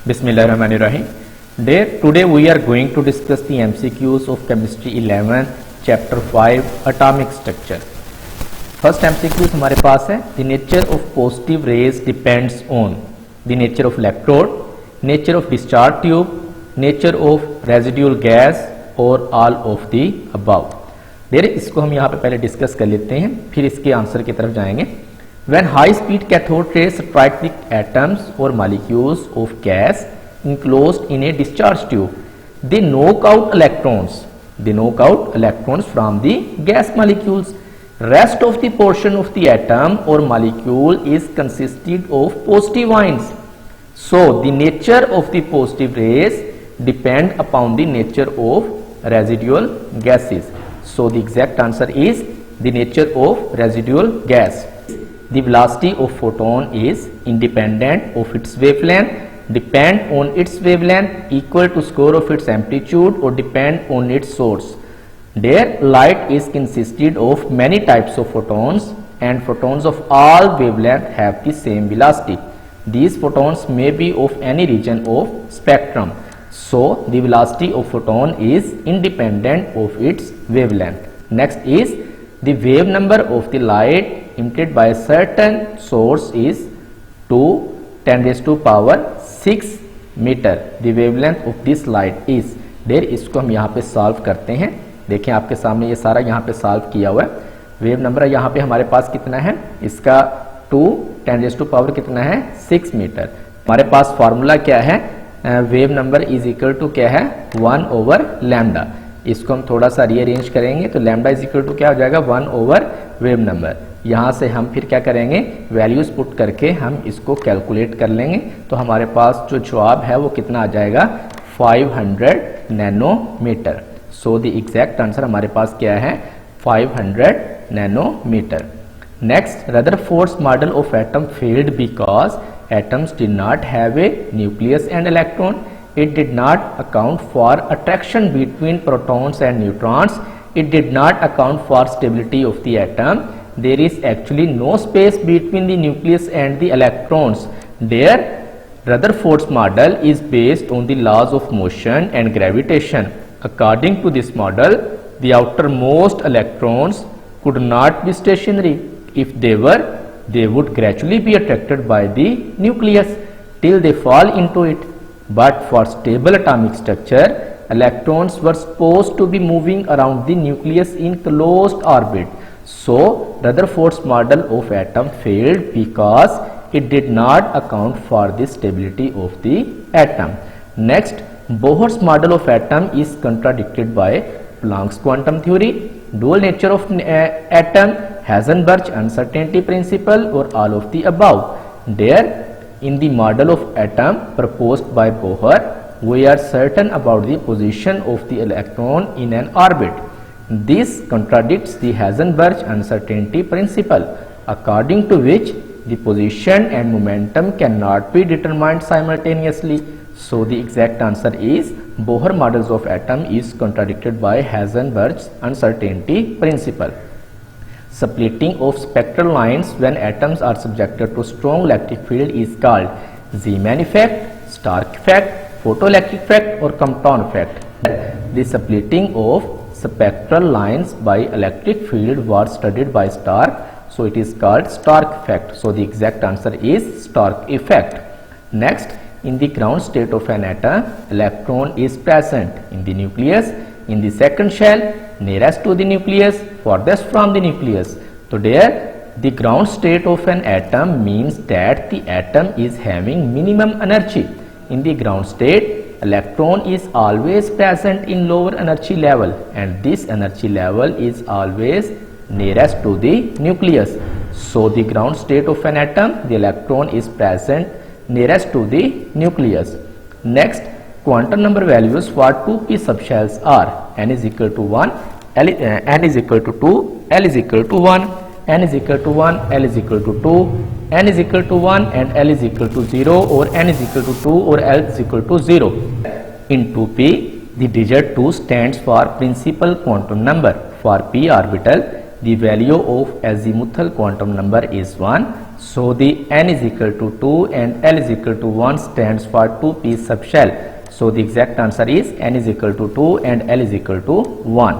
Bismillahirrahmanirrahim. Today we are going to discuss the MCQs of Chemistry 11 Chapter 5 Atomic Structure. First MCQs हमारे पास है The nature of positive rays depends on the nature of electrode, nature of discharge tube, nature of residual gas or all of the above. इसको हम यहाँ पे पहले discuss कर लेते हैं, फिर इसके आंसर की तरफ जाएंगे. When high speed cathode rays strike the atoms or molecules of gas enclosed in a discharge tube, they knock out electrons. From the gas molecules. Rest of the portion of the atom or molecule is consisted of positive ions. So the nature of the positive rays depend upon the nature of residual gases. So the exact answer is the nature of residual gas. The velocity of photon is independent of its wavelength, depend on its wavelength, equal to square of its amplitude or depend on its source. Their light is consisted of many types of photons and photons of all wavelength have the same velocity. These photons may be of any region of spectrum. So the velocity of photon is independent of its wavelength. Next is the wave number of the light emitted by a certain source is 2 10 raised to power 6 metre. The wavelength of this light is there. इसको हम यहाँ पे solve करते हैं. देखें आपके सामने ये सारा यहाँ पे सॉल्व किया हुआ है. वेव नंबर यहाँ पे हमारे पास कितना है, इसका 2 10 रेज़ टू पावर कितना है 6 मीटर. हमारे पास फार्मूला क्या है, wave number is equal to क्या है 1 ओवर लैम्डा. इसको हम थोड़ा सा रीअरेंज करेंगे तो लैम्डा इज इक्वल टू क्या हो जाएगा 1 ओवर वेव नंबर. यहाँ से हम फिर क्या करेंगे, वैल्यूज पुट करके हम इसको कैलकुलेट कर लेंगे. तो हमारे पास जो जवाब है वो कितना आ जाएगा 500 nanometre. So the exact answer हमारे पास क्या है 500 nanometre. Next, Rutherford's model of atom failed because atoms did not have a nucleus and electron. It did not account for attraction between protons and neutrons. It did not account for stability of the atom. There is actually no space between the nucleus and the electrons. There, Rutherford's model is based on the laws of motion and gravitation. According to this model, the outermost electrons could not be stationary. If they were, they would gradually be attracted by the nucleus till they fall into it. But for stable atomic structure, electrons were supposed to be moving around the nucleus in closed orbit. So Rutherford's model of atom failed because it did not account for the stability of the atom. Next, Bohr's model of atom is contradicted by Planck's quantum theory, dual nature of atom, Heisenberg's uncertainty principle or all of the above. There, in the model of atom proposed by Bohr, we are certain about the position of the electron in an orbit. This contradicts the Heisenberg's uncertainty principle, according to which the position and momentum cannot be determined simultaneously. So the exact answer is Bohr models of atom is contradicted by Heisenberg's uncertainty principle. Splitting of spectral lines when atoms are subjected to strong electric field is called Zeeman effect, Stark effect, photoelectric effect or Compton effect. The splitting of spectral lines by electric field was studied by Stark, so it is called Stark effect. So the exact answer is Stark effect. Next, in the ground state of an atom, electron is present in the nucleus, in the second shell, nearest to the nucleus, farthest from the nucleus. So there, the ground state of an atom means that the atom is having minimum energy. In the ground state, electron is always present in lower energy level and this energy level is always nearest to the nucleus. So the ground state of an atom, the electron is present nearest to the nucleus. Next, quantum number values for 2p subshells are n is equal to 1, n is equal to 2, l is equal to 1, n is equal to 1, l is equal to 2, n is equal to 1 and l is equal to 0 or n is equal to 2 or l is equal to 0. In 2p, the digit 2 stands for principal quantum number. For p orbital, the value of azimuthal quantum number is 1. So the n is equal to 2 and L is equal to 1 stands for 2p subshell. So the exact answer is n is equal to 2 and L is equal to 1.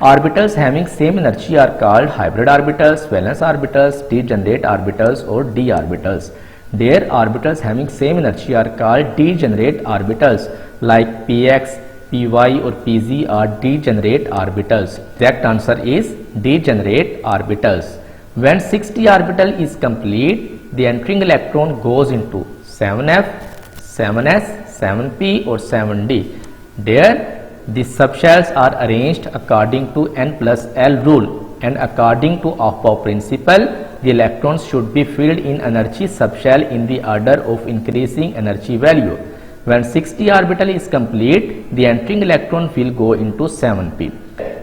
Orbitals having same energy are called hybrid orbitals, valence orbitals, degenerate orbitals or d orbitals. Their orbitals having same energy are called degenerate orbitals, like px, py or pz are degenerate orbitals. Exact answer is degenerate orbitals. When 6d orbital is complete, the entering electron goes into 7f, 7s, 7p or 7d. There the subshells are arranged according to n plus L rule, and according to Aufbau principle, the electrons should be filled in energy subshell in the order of increasing energy value. When 6d orbital is complete, the entering electron will go into 7p.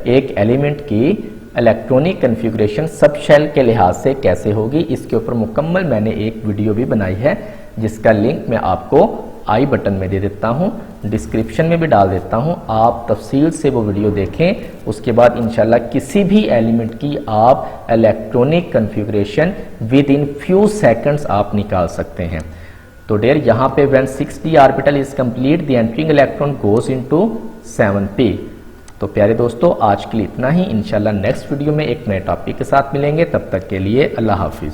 एक element की electronic configuration subshell के लिहाज से कैसे होगी, इसके ऊपर मुकम्मल मैंने एक वीडियो भी बनाई है, जिसका लिंक मैं आपको आई बटन में दे देता हूं, डिस्क्रिप्शन में भी डाल देता हूं। आप तफसील से वो वीडियो देखें, उसके बाद इंशाल्लाह किसी भी एलिमेंट की आप electronic configuration with in few seconds आप निकाल सकते हैं। तो डियर यहाँ पे when 6d orbital is complete the entering electron goes into 7p। तो प्यारे दोस्तों, आज के लिए इतना ही। इंशाल्लाह नेक्स्ट वीडियो में एक नए टॉपिक के साथ मिलेंगे। तब तक के लिए अल्लाह हाफिज।